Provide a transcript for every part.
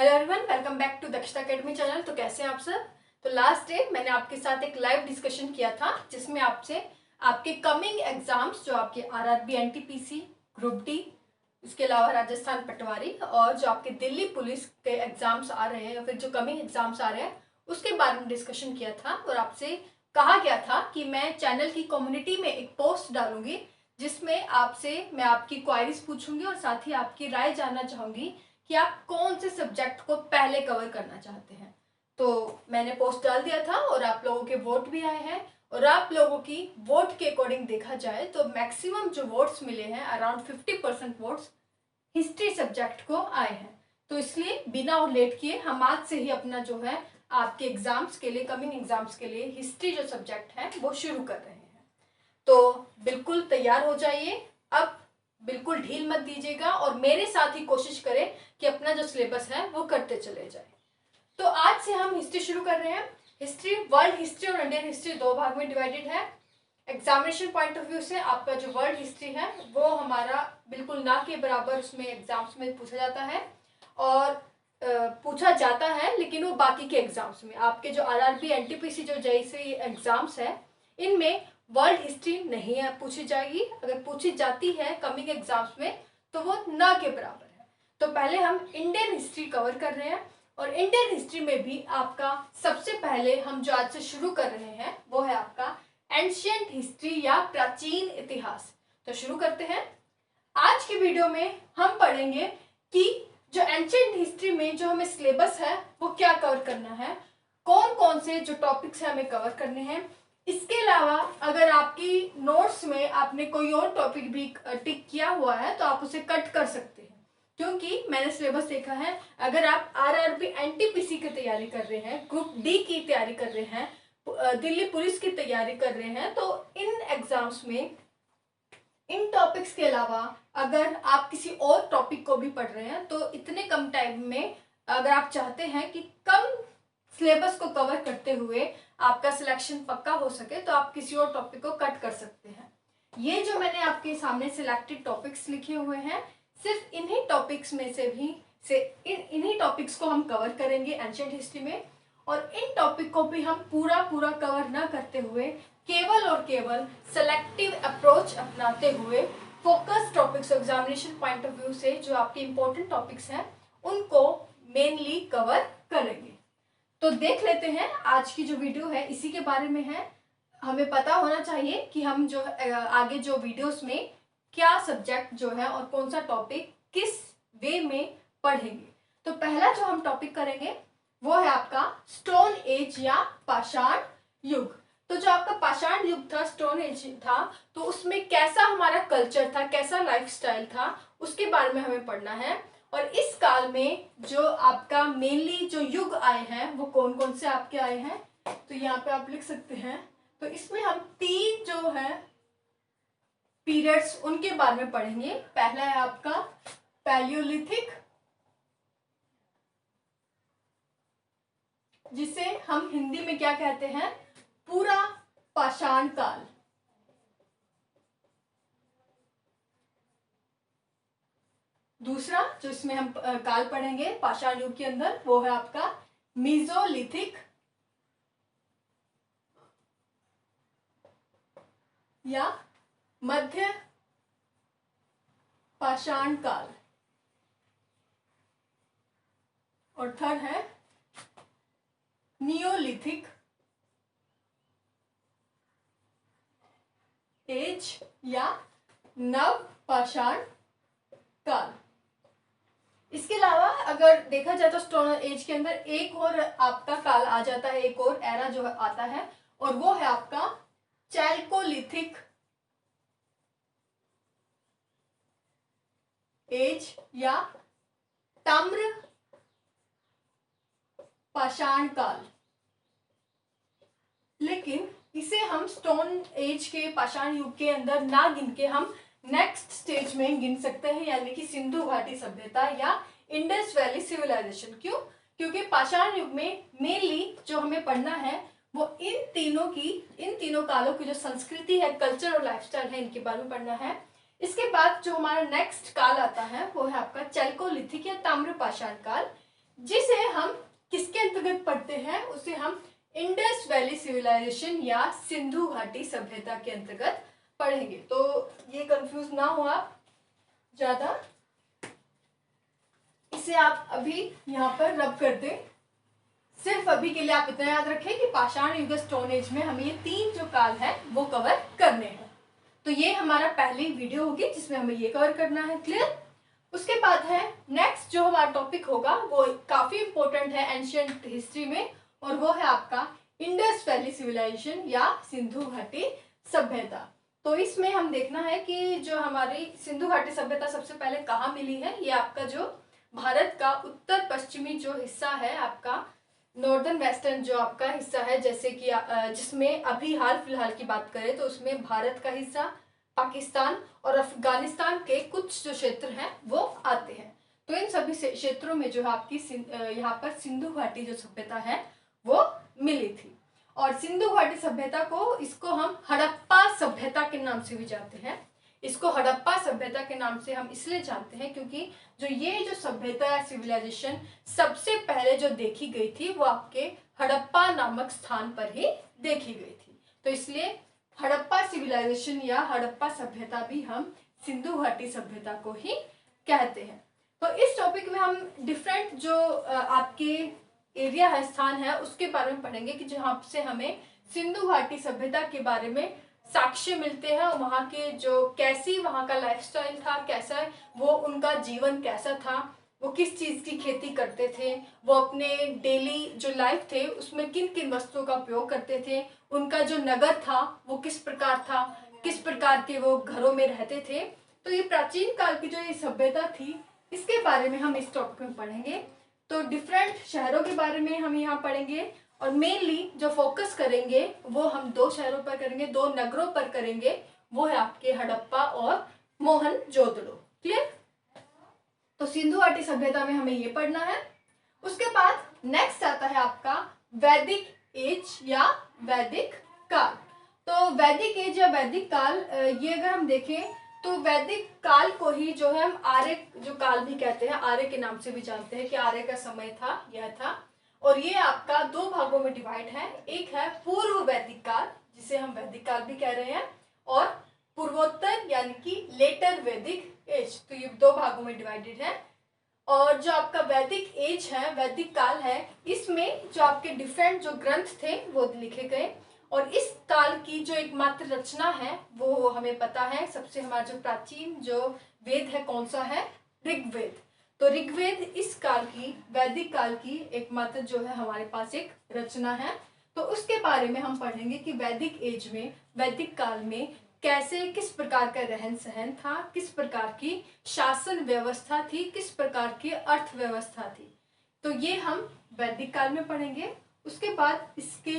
Hello everyone, welcome back to Dakshata academy channel. तो कैसे हैं आप सब। तो लास्ट डे मैंने आपके साथ एक लाइव डिस्कशन किया था जिसमें आपसे आपके कमिंग एग्जाम्स जो आपके आरआरबी एनटीपीसी ग्रुप डी, इसके अलावा राजस्थान पटवारी और जो आपके दिल्ली पुलिस के एग्जाम्स आ रहे हैं या फिर जो कमिंग एग्जाम्स आ रहे हैं उसके बारे में डिस्कशन किया था। और आपसे कहा गया था कि मैं चैनल की कम्युनिटी में एक पोस्ट डालूंगी जिसमें आपसे मैं आपकी क्वायरीज पूछूंगी और साथ ही आपकी राय जानना चाहूंगी कि आप कौन से सब्जेक्ट को पहले कवर करना चाहते हैं। तो मैंने पोस्ट डाल दिया था और आप लोगों के वोट भी आए हैं और आप लोगों की वोट के अकॉर्डिंग देखा जाए तो मैक्सिमम जो वोट्स मिले हैं अराउंड 50% वोट्स हिस्ट्री सब्जेक्ट को आए हैं। तो इसलिए बिना और लेट किए हम आज से ही अपना जो है आपके एग्जाम्स के लिए, कमिंग एग्जाम्स के लिए हिस्ट्री जो सब्जेक्ट है वो शुरू कर रहे हैं। तो बिल्कुल तैयार हो जाइए, अब बिल्कुल ढील मत दीजिएगा और मेरे साथ ही कोशिश करें कि अपना जो सिलेबस है वो करते चले जाए। तो आज से हम हिस्ट्री शुरू कर रहे हैं। हिस्ट्री, वर्ल्ड हिस्ट्री और इंडियन हिस्ट्री दो भाग में डिवाइडेड है। एग्जामिनेशन पॉइंट ऑफ व्यू से आपका जो वर्ल्ड हिस्ट्री है वो हमारा बिल्कुल ना के बराबर उसमें एग्जाम्स में पूछा जाता है और पूछा जाता है, लेकिन वो बाकी के एग्जाम्स में आपके जो आरआरबी एनटीपीसी जो जैसे एग्जाम्स है इनमें वर्ल्ड हिस्ट्री नहीं है पूछी जाएगी। अगर पूछी जाती है कमिंग एग्जाम्स में तो वो ना के बराबर है। तो पहले हम इंडियन हिस्ट्री कवर कर रहे हैं और इंडियन हिस्ट्री में भी आपका सबसे पहले हम जो आज से शुरू कर रहे हैं वो है आपका एंशिएंट हिस्ट्री या प्राचीन इतिहास। तो शुरू करते हैं। आज की वीडियो में हम पढ़ेंगे कि जो एंशिएंट हिस्ट्री में जो हमें सिलेबस है वो क्या कवर करना है, कौन कौन से जो टॉपिक्स है हमें कवर करने हैं। इसके अलावा अगर आपकी नोट्स में आपने कोई और टॉपिक भी टिक किया हुआ है तो आप उसे कट कर सकते हैं, क्योंकि मैंने सिलेबस देखा है अगर आप आरआरबी एनटीपीसी की तैयारी कर रहे हैं, ग्रुप डी की तैयारी कर रहे हैं, दिल्ली पुलिस की तैयारी कर रहे हैं, तो इन एग्जाम्स में इन टॉपिक्स के अलावा अगर आप किसी और टॉपिक को भी पढ़ रहे हैं तो इतने कम टाइम में अगर आप चाहते हैं कि कम सिलेबस को कवर करते हुए आपका सिलेक्शन पक्का हो सके तो आप किसी और टॉपिक को कट कर सकते हैं। ये जो मैंने आपके सामने सिलेक्टेड टॉपिक्स लिखे हुए हैं सिर्फ इन्हीं टॉपिक्स में से इन्हीं टॉपिक्स को हम कवर करेंगे एंशिएंट हिस्ट्री में। और इन टॉपिक को भी हम पूरा कवर ना करते हुए केवल और केवल सेलेक्टिव अप्रोच अपनाते हुए focus topics examination point of view से जो आपके इंपॉर्टेंट टॉपिक्स हैं उनको मेनली कवर करेंगे। तो देख लेते हैं आज की जो वीडियो है इसी के बारे में है। हमें पता होना चाहिए कि हम जो आगे जो वीडियोस में क्या सब्जेक्ट जो है और कौन सा टॉपिक किस वे में पढ़ेंगे। तो पहला जो हम टॉपिक करेंगे वो है आपका स्टोन एज या पाषाण युग। तो जो आपका पाषाण युग था, स्टोन एज था, तो उसमें कैसा हमारा कल्चर था, कैसा लाइफस्टाइल था, उसके बारे में हमें पढ़ना है। और इस काल में जो आपका मेनली जो युग आए हैं वो कौन कौन से आपके आए हैं तो यहाँ पे आप लिख सकते हैं। तो इसमें हम तीन जो है पीरियड्स उनके बारे में पढ़ेंगे। पहला है आपका पैलियोलिथिक, जिसे हम हिंदी में क्या कहते हैं, पूरा पाषाण काल। दूसरा जो इसमें हम काल पढ़ेंगे पाषाण युग के अंदर वो है आपका मीजोलिथिक या मध्य पाषाण काल। और थर्ड है नियोलिथिक एज या नव पाषाण काल। इसके अलावा अगर देखा जाए तो स्टोन एज के अंदर एक और आपका काल आ जाता है, एक और एरा जो आता है और वो है आपका चैल्कोलिथिक एज या ताम्र पाषाण काल। लेकिन इसे हम स्टोन एज के पाषाण युग के अंदर ना गिन के हम नेक्स्ट स्टेज में गिन सकते हैं, यानी कि सिंधु घाटी सभ्यता या इंडस वैली सिविलाइजेशन। क्यों? क्योंकि पाषाण युग में मेनली जो हमें पढ़ना है वो इन तीनों कालों की जो संस्कृति है, कल्चर और लाइफस्टाइल है, इनके बारे में पढ़ना है। इसके बाद जो हमारा नेक्स्ट काल आता है वो है आपका चैल्कोलिथिक या ताम्र पाषाण काल। जिसे हम किसके अंतर्गत पढ़ते हैं, उसे हम इंडस वैली सिविलाइजेशन या सिंधु घाटी सभ्यता के अंतर्गत पढ़ेंगे। तो ये कंफ्यूज ना हो आप ज्यादा, इसे आप अभी यहाँ पर रब कर दें। सिर्फ अभी के लिए आप इतना याद रखें कि पाषाण युग स्टोन एज में हमें ये 3 जो काल है वो कवर करने हैं। तो ये हमारा पहली वीडियो होगी जिसमें हमें ये कवर करना है। क्लियर? उसके बाद है नेक्स्ट जो हमारा टॉपिक होगा वो काफी इंपॉर्टेंट है एंशियंट हिस्ट्री में, और वो है आपका इंडस वैली सिविलाइजेशन या सिंधु घाटी सभ्यता। तो इसमें हम देखना है कि जो हमारी सिंधु घाटी सभ्यता सबसे पहले कहाँ मिली है। ये आपका जो भारत का उत्तर पश्चिमी जो हिस्सा है, आपका नॉर्दर्न वेस्टर्न जो आपका हिस्सा है, जैसे कि जिसमें अभी हाल फिलहाल की बात करें तो उसमें भारत का हिस्सा, पाकिस्तान और अफगानिस्तान के कुछ जो क्षेत्र हैं वो आते हैं। तो इन सभी क्षेत्रों में जो है आपकी यहाँ पर सिंधु घाटी जो सभ्यता है वो मिली थी। और सिंधु घाटी सभ्यता को, इसको हम हड़प्पा सभ्यता के नाम से भी जानते हैं। इसको हड़प्पा सभ्यता के नाम से हम इसलिए जानते हैं क्योंकि जो सभ्यता या सिविलाइजेशन सबसे पहले जो देखी गई थी वो आपके हड़प्पा नामक स्थान पर ही देखी गई थी। तो इसलिए हड़प्पा सिविलाइजेशन या हड़प्पा सभ्यता भी हम सिंधु घाटी सभ्यता को ही कहते हैं। तो इस टॉपिक में हम डिफरेंट जो आपके एरिया है, स्थान है, उसके बारे में पढ़ेंगे कि जहाँ से हमें सिंधु घाटी सभ्यता के बारे में साक्ष्य मिलते हैं, और वहाँ के जो कैसी वहाँ का लाइफस्टाइल था, कैसा वो उनका जीवन कैसा था, वो किस चीज़ की खेती करते थे, वो अपने डेली जो लाइफ थे उसमें किन किन वस्तुओं का उपयोग करते थे, उनका जो नगर था वो किस प्रकार था, किस प्रकार के वो घरों में रहते थे। तो ये प्राचीन काल की जो ये सभ्यता थी इसके बारे में हम इस टॉपिक में पढ़ेंगे। तो डिफरेंट शहरों के बारे में हम यहाँ पढ़ेंगे, और मेनली जो फोकस करेंगे वो हम 2 शहरों पर करेंगे, 2 नगरों पर करेंगे, वो है आपके हड़प्पा और मोहनजोदड़ो। क्लियर? तो सिंधु घाटी सभ्यता में हमें ये पढ़ना है। उसके बाद नेक्स्ट आता है आपका वैदिक एज या वैदिक काल। तो वैदिक एज या वैदिक काल, ये अगर हम देखें तो वैदिक काल को ही जो है हम आर्य जो काल भी कहते हैं, आर्य के नाम से भी जानते हैं कि आर्य का समय था, यह था। और ये आपका 2 भागों में डिवाइड है। एक है पूर्व वैदिक काल जिसे हम वैदिक काल भी कह रहे हैं, और पूर्वोत्तर यानी कि लेटर वैदिक एज। तो ये 2 भागों में डिवाइडेड है। और जो आपका वैदिक एज है, वैदिक काल है, इसमें जो आपके डिफरेंट जो ग्रंथ थे वो लिखे गए। और इस काल की जो एकमात्र रचना है वो हमें पता है, सबसे हमारा जो प्राचीन जो वेद है कौन सा है, ऋग्वेद। तो ऋग्वेद इस काल की, वैदिक काल की एकमात्र जो है हमारे पास एक रचना है। तो उसके बारे में हम पढ़ेंगे कि वैदिक एज में, वैदिक काल में कैसे, किस प्रकार का रहन सहन था, किस प्रकार की शासन व्यवस्था थी, किस प्रकार की अर्थव्यवस्था थी। तो ये हम वैदिक काल में पढ़ेंगे। उसके बाद इसके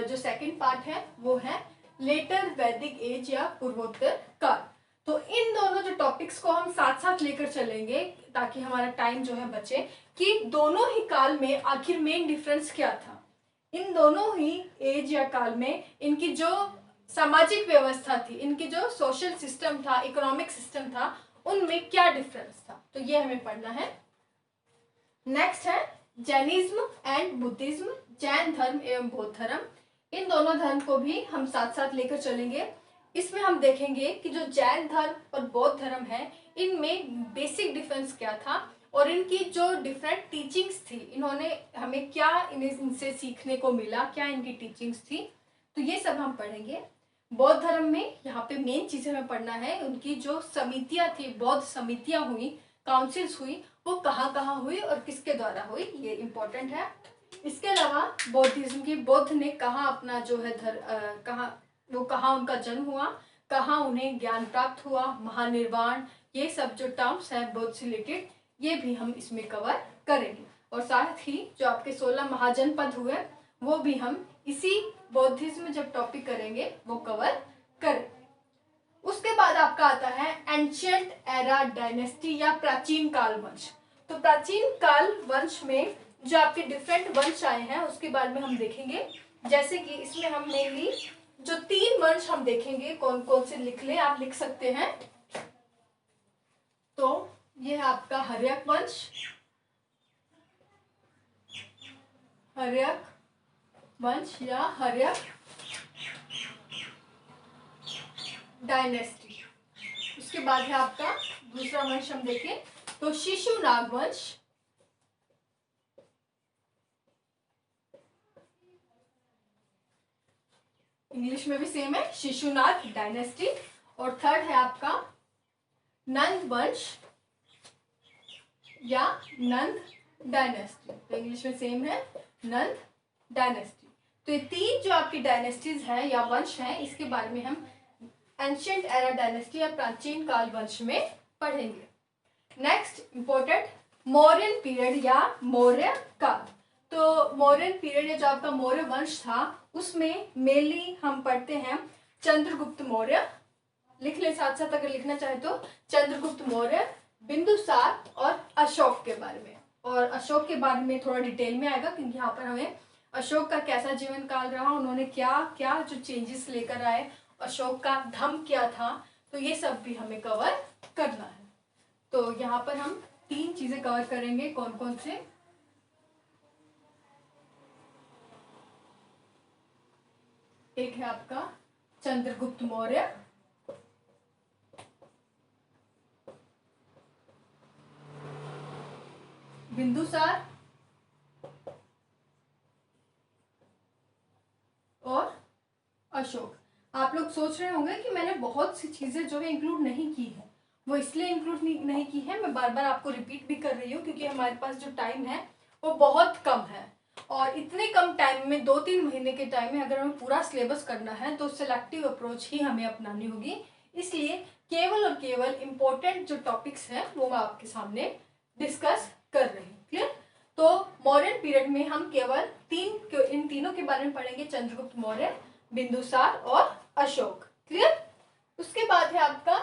जो सेकंड पार्ट है वो है लेटर वैदिक एज या पूर्वोत्तर काल। तो इन दोनों जो टॉपिक्स को हम साथ साथ लेकर चलेंगे ताकि हमारा टाइम जो है बचे, कि दोनों ही काल में आखिर मेन डिफरेंस क्या था। इन दोनों ही एज या काल में इनकी जो सामाजिक व्यवस्था थी, इनकी जो सोशल सिस्टम था, इकोनॉमिक सिस्टम था, उनमें क्या डिफरेंस था। तो ये हमें पढ़ना है। नेक्स्ट है जैनिज्म एंड बुद्धिज्म, जैन धर्म एवं बौद्ध धर्म। इन दोनों धर्म को भी हम साथ साथ लेकर चलेंगे। इसमें हम देखेंगे कि जो जैन धर्म और बौद्ध धर्म है इनमें बेसिक डिफरेंस क्या था, और इनकी जो डिफरेंट टीचिंग्स थी, इन्होंने हमें क्या इनसे सीखने को मिला, क्या इनकी टीचिंग्स थी। तो ये सब हम पढ़ेंगे। बौद्ध धर्म में यहाँ पे मेन चीजें हमें पढ़ना है, उनकी जो समितियां थी, बौद्ध समितियां हुई, काउंसिल्स हुई, वो कहाँ कहाँ हुई और किसके द्वारा हुई, ये इंपॉर्टेंट है। इसके अलावा बौद्धिज्म की, बौद्ध ने कहाँ अपना जो है कहाँ उनका जन्म हुआ, कहाँ उन्हें ज्ञान प्राप्त हुआ, महानिर्वाण, ये सब जो टर्म्स हैं बौद्ध से रिलेटेड, ये भी हम इसमें कवर करेंगे। और साथ ही जो आपके 16 महाजनपद हुए वो भी हम इसी बौद्धिज्म जब टॉपिक करेंगे वो कवर करेंगे। उसके बाद आपका आता है एंशियंट एरा डायनेस्टी या प्राचीन काल वंश। तो प्राचीन काल वंश में जो आपके डिफरेंट वंश आए हैं उसके बारे में हम देखेंगे। जैसे कि इसमें हम मेनली जो 3 वंश हम देखेंगे, कौन कौन से लिख लें, आप लिख सकते हैं। तो ये है आपका हर्यक वंश, हर्यक वंश या हर्यक डायनेस्टी। उसके बाद है आपका दूसरा वंश हम देखें तो शिशुनाग वंश, इंग्लिश में भी सेम है, शिशुनाग डायनेस्टी। और थर्ड है आपका नंद वंश या नंद डायनेस्टी, तो इंग्लिश में सेम है, नंद डायनेस्टी। तो ये तीन जो आपकी डायनेस्टीज हैं या वंश हैं, इसके बारे में हम एंशिएंट एरा डायनेस्टी या प्राचीन काल वंश में पढ़ेंगे। नेक्स्ट इंपॉर्टेंट मौर्यन पीरियड या मौर्य काल। तो मौर्यन पीरियड या जो आपका मौर्य वंश था उसमें मेनली हम पढ़ते हैं चंद्रगुप्त मौर्य, लिख ले साथ साथ अगर लिखना चाहे तो, चंद्रगुप्त मौर्य, बिंदुसार और अशोक के बारे में। और अशोक के बारे में थोड़ा डिटेल में आएगा क्योंकि यहाँ पर हमें अशोक का कैसा जीवन काल रहा, उन्होंने क्या क्या जो चेंजेस लेकर आए, अशोक का धर्म क्या था, तो ये सब भी हमें कवर करना है। तो यहाँ पर हम तीन चीजें कवर करेंगे, कौन कौन से, एक है आपका चंद्रगुप्त मौर्य, बिंदुसार और अशोक। आप लोग सोच रहे होंगे कि मैंने बहुत सी चीजें जो है इंक्लूड नहीं की है, वो इसलिए इंक्लूड नहीं की है, मैं बार बार आपको रिपीट भी कर रही हूँ क्योंकि हमारे पास जो टाइम है वो बहुत कम है। और इतने कम टाइम में 2-3 महीने के टाइम में अगर हमें पूरा सिलेबस करना है तो सिलेक्टिव अप्रोच ही हमें अपनानी होगी। इसलिए केवल और केवल इम्पोर्टेंट जो टॉपिक्स हैं वो मैं आपके सामने डिस्कस कर रही हूँ। क्लियर? तो मौर्यन पीरियड में हम केवल इन तीनों के बारे में पढ़ेंगे, चंद्रगुप्त मौर्य, बिंदुसार और अशोक। क्लियर? उसके बाद है आपका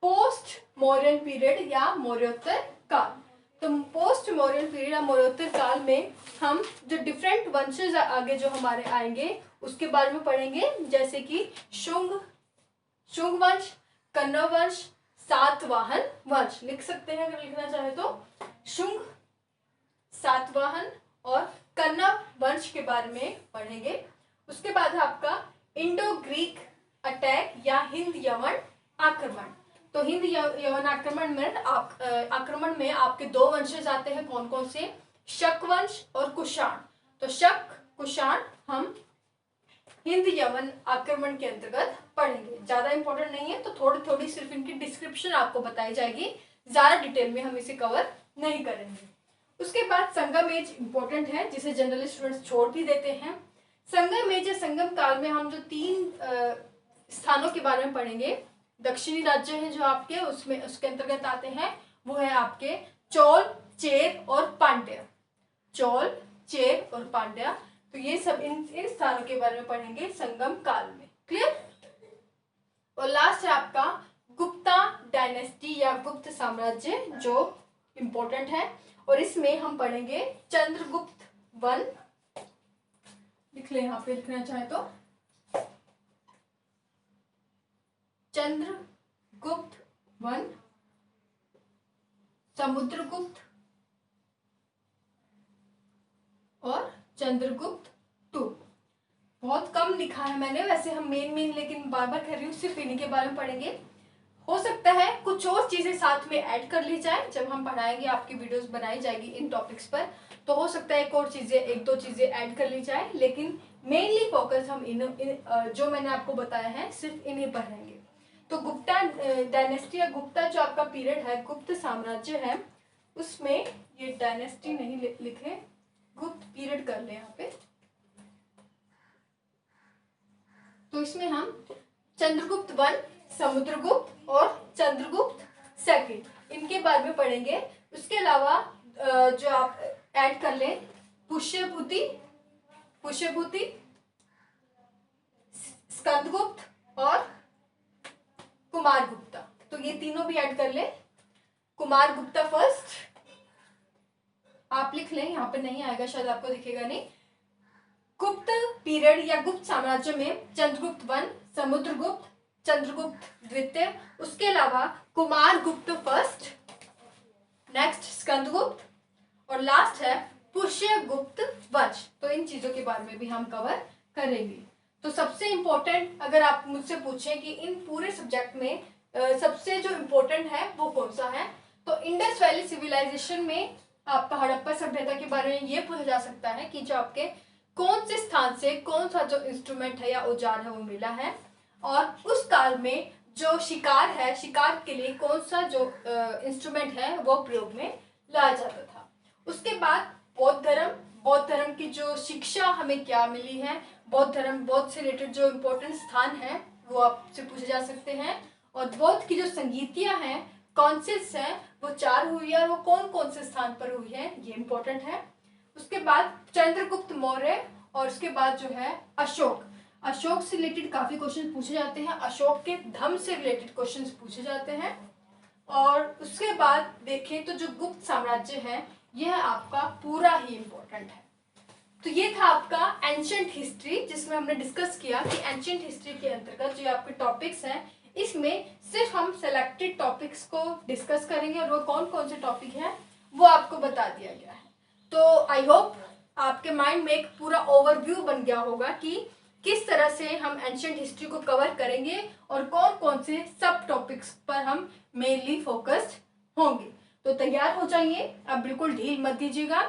पोस्ट मौर्यन पीरियड या मौर्योत्तर काल। तो पोस्ट मौर्यन पीरियड या मौर्योत्तर काल में हम जो डिफरेंट वंशेज आगे जो हमारे आएंगे उसके बारे में पढ़ेंगे, जैसे कि शुंग वंश, कन्नौ वंश, सातवाहन वंश, लिख सकते हैं अगर लिखना चाहे तो, शुंग, सातवाहन और कन्नौ वंश के बारे में पढ़ेंगे। उसके बाद है आपका इंडो ग्रीक अटैक या हिंद यवन आक्रमण। तो हिंद यवन आक्रमण में आपके दो वंशज आते हैं, कौन कौन से, शक वंश और कुषाण। तो शक कुषाण हम हिंद यवन आक्रमण के अंतर्गत पढ़ेंगे। ज्यादा इंपॉर्टेंट नहीं है, तो थोड़ी थोड़ी सिर्फ इनकी डिस्क्रिप्शन आपको बताई जाएगी, ज्यादा डिटेल में हम इसे कवर नहीं करेंगे। उसके बाद संगम एज इंपॉर्टेंट है, जिसे जनरल स्टूडेंट्स छोड़ भी देते हैं। संगम एज या संगम काल में हम जो 3 स्थानों के बारे में पढ़ेंगे, दक्षिणी राज्य है जो आपके उसमें उसके अंतर्गत आते हैं, वो है आपके चोल, चेर और पांड्या। चोल, चेर और पांड्या, तो ये सब इन स्थानों के बारे में पढ़ेंगे संगम काल में। क्लियर? और लास्ट है आपका गुप्ता डायनेस्टी या गुप्त साम्राज्य, जो इंपॉर्टेंट है, और इसमें हम पढ़ेंगे चंद्रगुप्त वन, लिख ले यहाँ पे लिखना चाहे तो, चंद्रगुप्त वन, समुद्रगुप्त और चंद्रगुप्त 2। बहुत कम लिखा है मैंने, वैसे हम मेन लेकिन बार बार कह रही हूँ, सिर्फ इन्हीं के बारे में पढ़ेंगे। हो सकता है कुछ और चीजें साथ में ऐड कर ली जाए, जब हम पढ़ाएंगे, आपकी वीडियोस बनाई जाएगी इन टॉपिक्स पर, तो हो सकता है एक दो चीजें ऐड कर ली जाए, लेकिन मेनली फोकस हम जो मैंने आपको बताया है सिर्फ इन्हीं पर रहेंगे। तो गुप्ता डायनेस्टी या गुप्ता जो आपका पीरियड है, गुप्त साम्राज्य है, उसमें ये डायनेस्टी नहीं लिखे, गुप्त पीरियड कर ले यहाँ पे। तो इसमें हम चंद्रगुप्त वन, समुद्रगुप्त और चंद्रगुप्त सेकंड, इनके बारे में पढ़ेंगे। उसके अलावा जो आप ऐड कर लें पुष्यभूति, स्कंदगुप्त और कुमारगुप्ता, तो ये तीनों भी ऐड कर ले। कुमारगुप्ता फर्स्ट आप लिख लें, यहाँ पे नहीं आएगा शायद, आपको दिखेगा नहीं। गुप्त पीरियड या गुप्त साम्राज्य में चंद्रगुप्त वन, समुद्रगुप्त, चंद्रगुप्त द्वितीय, उसके अलावा कुमारगुप्त फर्स्ट, नेक्स्ट स्कंदगुप्त और लास्ट है पुष्यगुप्त वंश, तो इन चीजों के बारे में भी हम कवर करेंगे। तो सबसे इम्पोर्टेंट अगर आप मुझसे पूछें कि इन पूरे सब्जेक्ट में सबसे जो इम्पोर्टेंट है वो कौन सा है, तो इंडस वैली सिविलाइजेशन में आपका हड़प्पा सभ्यता के बारे में ये पूछा जा सकता है कि जो आपके कौन से स्थान से कौन सा जो इंस्ट्रूमेंट है या औजार है वो मिला है, और उस काल में जो शिकार है, शिकार के लिए कौन सा जो इंस्ट्रूमेंट है वो प्रयोग में लाया जाता था। उसके बाद बौद्ध धर्म, बौद्ध धर्म की जो शिक्षा हमें क्या मिली है, बौद्ध धर्म, बौद्ध से रिलेटेड जो इम्पोर्टेंट स्थान है वो आपसे पूछे जा सकते हैं, और बौद्ध की जो संगीतियां हैं, काउंसिल्स हैं, वो 4 हुई है और वो कौन कौन से स्थान पर हुई है, ये इम्पोर्टेंट है। उसके बाद चंद्रगुप्त मौर्य, और उसके बाद जो है अशोक, अशोक से रिलेटेड काफी क्वेश्चन पूछे जाते हैं, अशोक के धम्म से रिलेटेड क्वेश्चन पूछे जाते हैं। और उसके बाद देखें तो जो गुप्त साम्राज्य है यह आपका पूरा ही इम्पोर्टेंट है। तो ये था आपका एंशिएंट हिस्ट्री, जिसमें हमने डिस्कस किया कि एंशिएंट हिस्ट्री के अंतर्गत जो आपके टॉपिक्स हैं, इसमें सिर्फ हम सेलेक्टेड टॉपिक्स को डिस्कस करेंगे और वो कौन कौन से टॉपिक हैं वो आपको बता दिया गया है। तो आई होप आपके माइंड में एक पूरा ओवरव्यू बन गया होगा कि किस तरह से हम एंशिएंट हिस्ट्री को कवर करेंगे और कौन कौन से सब टॉपिक्स पर हम मेनली फोकस्ड होंगे। तो तैयार हो जाइए, अब बिल्कुल ढील मत दीजिएगा,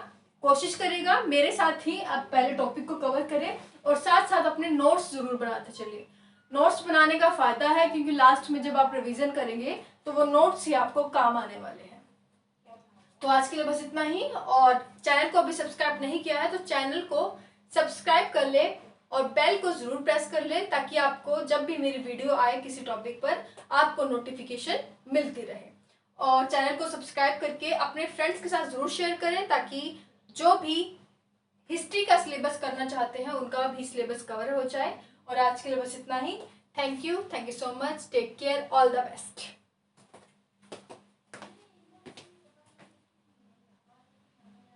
कोशिश करेगा मेरे साथ ही आप पहले टॉपिक को कवर करें और साथ साथ अपने नोट्स जरूर बनाते चलिए। नोट्स बनाने का फायदा है क्योंकि लास्ट में जब आप रिवीजन करेंगे तो वो नोट्स ही आपको काम आने वाले हैं। तो आज के लिए बस इतना ही, और चैनल को अभी सब्सक्राइब नहीं किया है तो चैनल को सब्सक्राइब कर ले और बेल को जरूर प्रेस कर ले, ताकि आपको जब भी मेरी वीडियो आए किसी टॉपिक पर आपको नोटिफिकेशन मिलती रहे। और चैनल को सब्सक्राइब करके अपने फ्रेंड्स के साथ जरूर शेयर करें, ताकि जो भी हिस्ट्री का सिलेबस करना चाहते हैं उनका भी सिलेबस कवर हो जाए। और आज के लिए बस इतना ही। Thank you so much, take care, all the best.